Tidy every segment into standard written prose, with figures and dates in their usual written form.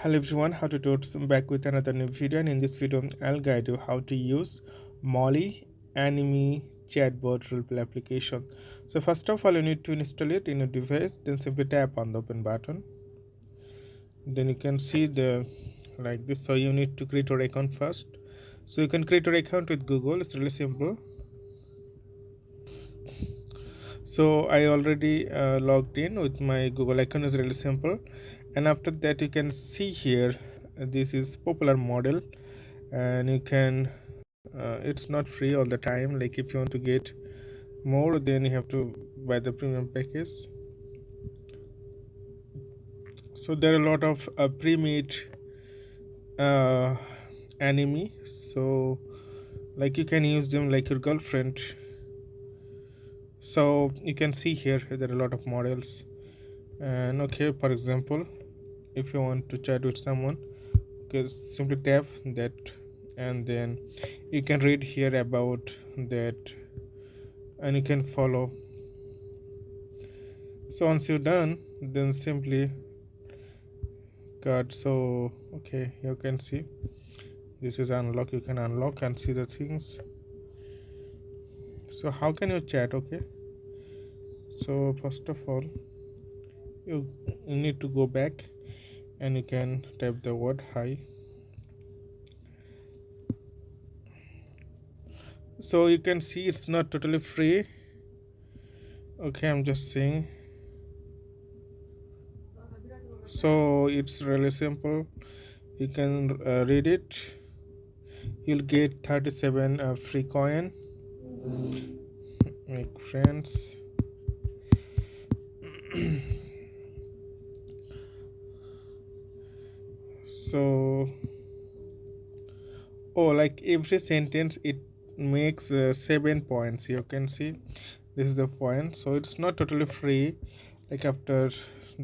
Hello everyone, how to do it? I'm back with another new video, and in this video I'll guide you how to use Mollie anime chatbot roleplay application. So first of all, you need to install it in a device, then simply tap on the open button. Then you can see the like this. So you need to create your account first. So you can create your account with Google. It's really simple. So I already logged in with my Google account. Is really simple, and after that you can see here this is popular model, and you can it's not free all the time. Like if you want to get more, then you have to buy the premium package. So there are a lot of pre-made uh, anime, so like you can use them like your girlfriend. So you can see here there are a lot of models, and okay, for example, if you want to chat with someone, okay, simply tap that, and then you can read here about that, and you can follow. So once you're done, then simply cut. So okay, you can see this is unlock. You can unlock and see the things. So how can you chat? Okay, so first of all, you need to go back, and you can type the word hi. So you can see it's not totally free. Okay, I'm just saying. So it's really simple. You can read it. You'll get 37 free coin. Make friends. So like every sentence it makes 7 points. You can see this is the point. So it's not totally free. Like after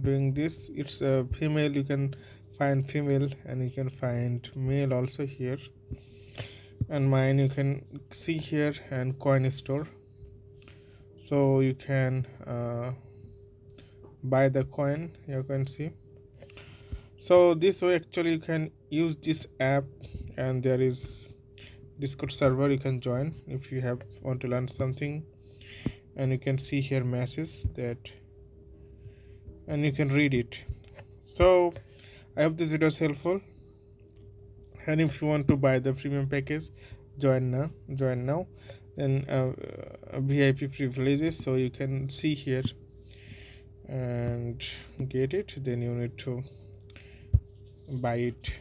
doing this, it's a female. You can find female, and you can find male also here, and mine you can see here, and coin store. So you can buy the coin. You can see. So this way actually you can use this app, and there is Discord server you can join if you have want to learn something, and you can see here messages that, and you can read it. So I hope this video is helpful, and if you want to buy the premium package, join now. Then VIP privileges, so you can see here and get it. Then you need to buy it.